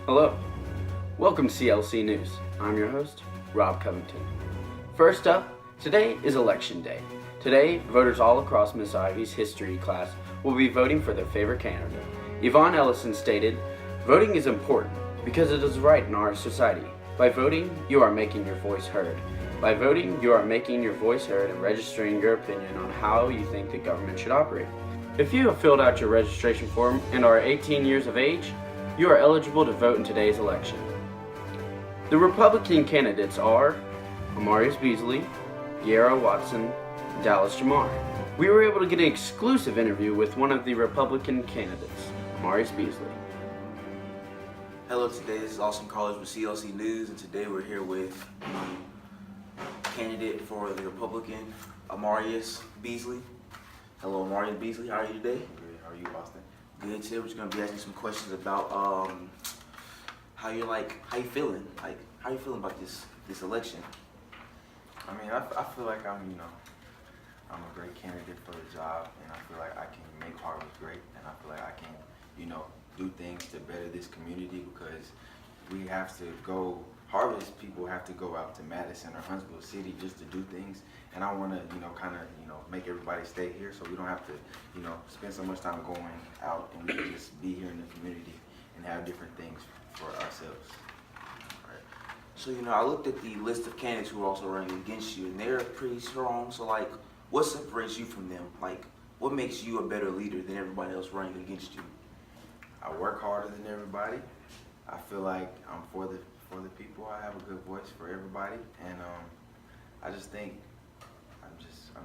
Hello, welcome to CLC News. I'm your host, Rob Covington. First up, today is Election Day. Today, voters all across Miss Ivy's history class will be voting for their favorite candidate. Yvonne Ellison stated, "Voting is important because it is right in our society. By voting, you are making your voice heard. By voting, you are making your voice heard and registering your opinion on how you think the government should operate. If you have filled out your registration form and are 18 years of age, you are eligible to vote in today's election." The Republican candidates are Amarius Beasley, Yara Watson, and Dallas Jamar. We were able to get an exclusive interview with one of the Republican candidates, Amarius Beasley. Hello, today this is Austin Carlos with CLC News, and today we're here with candidate for the Republican, Amarius Beasley. Hello, Amarius Beasley. How are you today? Good. How are you, Austin? Good. Today we're just gonna be asking some questions about how you feeling? Like, how you feeling about this election? I mean, I feel like I'm a great candidate for the job, and I feel like I can make Harvard great, and I feel like I can, do things to better this community, because we have to go. Harvest people have to go out to Madison or Huntsville City just to do things, and I want to, make everybody stay here, so we don't have to, spend so much time going out, and we can just be here in the community and have different things for ourselves. Right. So I looked at the list of candidates who are also running against you, and they're pretty strong. So what separates you from them? Like, what makes you a better leader than everybody else running against you? I work harder than everybody. I feel like I'm for the people. I have a good voice for everybody, and I just think I'm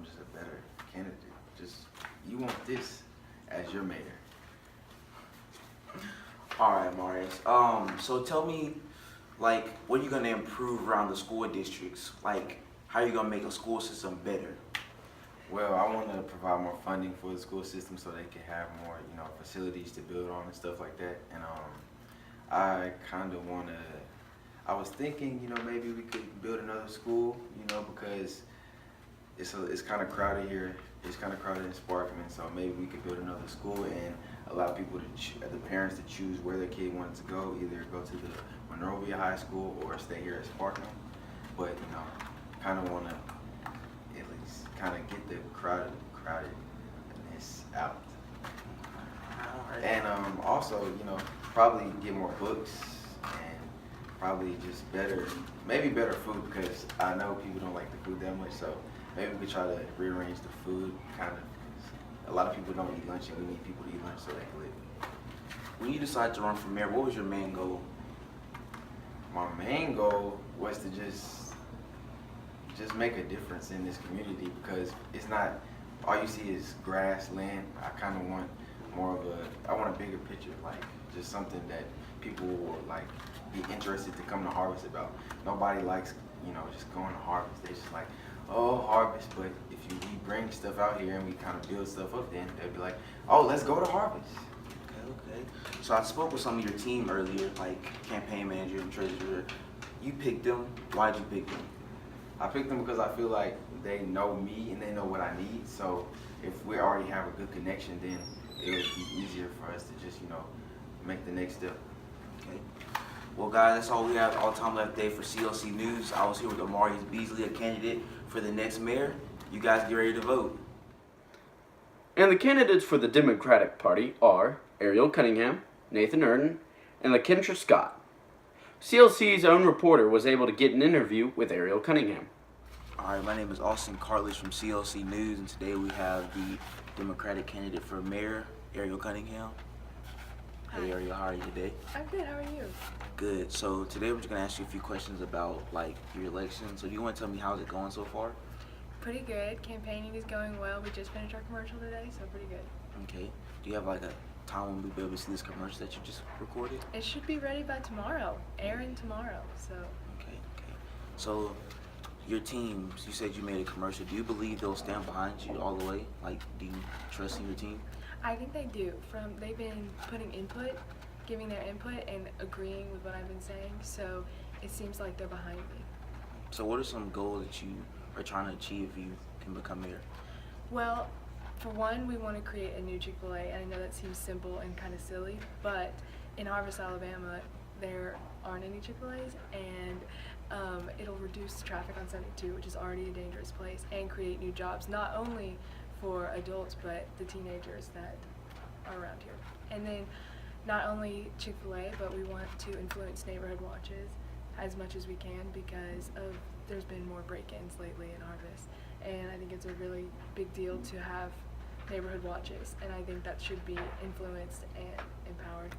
just a better candidate. You want this as your mayor. All right, Marius. So tell me, what are you gonna improve around the school districts? Like, how are you gonna make a school system better? Well, I want to provide more funding for the school system so they can have more, facilities to build on and stuff like that. And I kind of want to. I was thinking, maybe we could build another school, because it's kind of crowded here. It's kind of crowded in Sparkman, so maybe we could build another school and allow people the parents to choose where their kid wanted to go, either go to the Monrovia High School or stay here at Sparkman. But kind of want to at least kind of get the crowdedness out. All right. And also, probably get more books and probably just maybe better food, because I know people don't like the food that much, so maybe we could try to rearrange the food, kind of. A lot of people don't eat lunch, and we need people to eat lunch so they can live. When you decided to run for mayor, what was your main goal? My main goal was to just make a difference in this community, because it's not, all you see is grass, land. I kind of want I want a bigger picture, like just something that people will be interested to come to Harvest about. Nobody likes, just going to Harvest. They just like, oh, Harvest, but if we bring stuff out here and we kind of build stuff up, then they'll be like, oh, let's go to Harvest. Okay. So I spoke with some of your team earlier, like campaign manager and treasurer. You picked them. Why'd you pick them? I picked them because I feel like they know me and they know what I need. So if we already have a good connection, then it would be easier for us to just, make the next step. Okay. Well, guys, that's all we have. All time left today for CLC News. I was here with Amarius Beasley, a candidate for the next mayor. You guys get ready to vote. And the candidates for the Democratic Party are Ariel Cunningham, Nathan Erden, and LaKendra Scott. CLC's own reporter was able to get an interview with Ariel Cunningham. All right, my name is Austin Carlos from CLC News, and today we have the Democratic candidate for mayor, Ariel Cunningham. Hey, Ariel, how are you today? I'm good. How are you? Good. So today we're just gonna ask you a few questions about your election. So do you want to tell me how's it going so far? Pretty good. Campaigning is going well. We just finished our commercial today, so pretty good. Okay. Do you have a time when we'll be able to see this commercial that you just recorded? It should be ready by tomorrow. Airing tomorrow. So. Okay. So your team, you said you made a commercial. Do you believe they'll stand behind you all the way? Do you trust in your team? I think they do. They've been putting input, giving their input, and agreeing with what I've been saying. So it seems like they're behind me. So what are some goals that you are trying to achieve if you can become mayor? Well, for one, we want to create a new Chick-fil-A, and I know that seems simple and kind of silly, but in Harvest, Alabama, there aren't any Chick-fil-A's, and it'll reduce traffic on 72, which is already a dangerous place, and create new jobs, not only for adults, but the teenagers that are around here. And then not only Chick-fil-A, but we want to influence neighborhood watches as much as we can because there's been more break-ins lately in Harvest. And I think it's a really big deal to have neighborhood watches, and I think that should be influenced and empowered.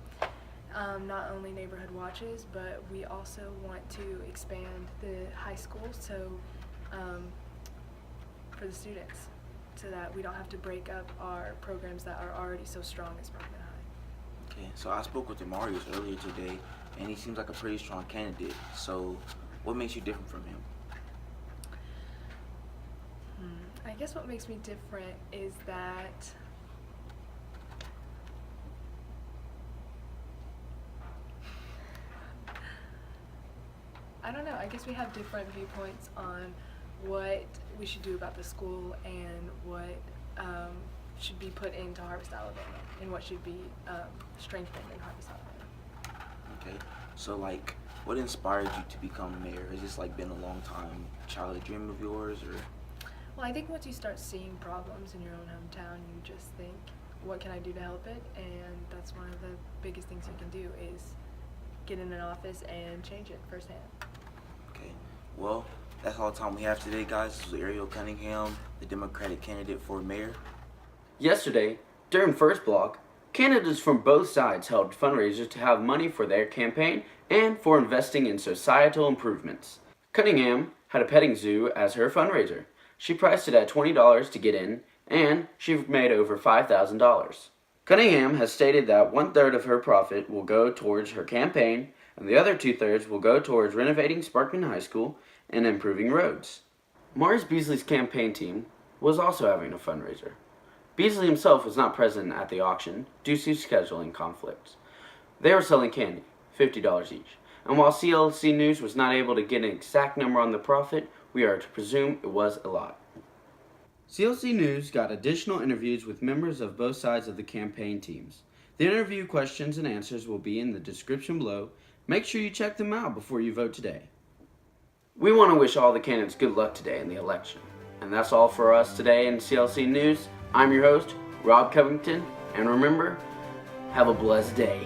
Not only neighborhood watches, but we also want to expand the high school for the students, so that we don't have to break up our programs that are already so strong as Sparkman High. Okay, so I spoke with Amarius earlier today, and he seems like a pretty strong candidate. So what makes you different from him? I guess what makes me different is that I don't know, I guess we have different viewpoints on what we should do about the school and what should be put into Harvest, Alabama, and what should be strengthened in Harvest, Alabama. Okay, so like, what inspired you to become mayor? Has this like been a long time childhood dream of yours, or? Well, I think once you start seeing problems in your own hometown, you just think, what can I do to help it? And that's one of the biggest things you can do is get in an office and change it firsthand. Okay, well, that's all the time we have today, guys. This was Ariel Cunningham, the Democratic candidate for mayor. Yesterday, during First Block, candidates from both sides held fundraisers to have money for their campaign and for investing in societal improvements. Cunningham had a petting zoo as her fundraiser. She priced it at $20 to get in, and she made over $5,000. Cunningham has stated that 1/3 of her profit will go towards her campaign, and the other 2/3 will go towards renovating Sparkman High School and improving roads. Morris Beasley's campaign team was also having a fundraiser. Beasley himself was not present at the auction due to scheduling conflicts. They were selling candy, $50 each, and while CLC News was not able to get an exact number on the profit, we are to presume it was a lot. CLC News got additional interviews with members of both sides of the campaign teams. The interview questions and answers will be in the description below. Make sure you check them out before you vote today. We want to wish all the candidates good luck today in the election. And that's all for us today in CLC News. I'm your host, Rob Covington, and remember, have a blessed day.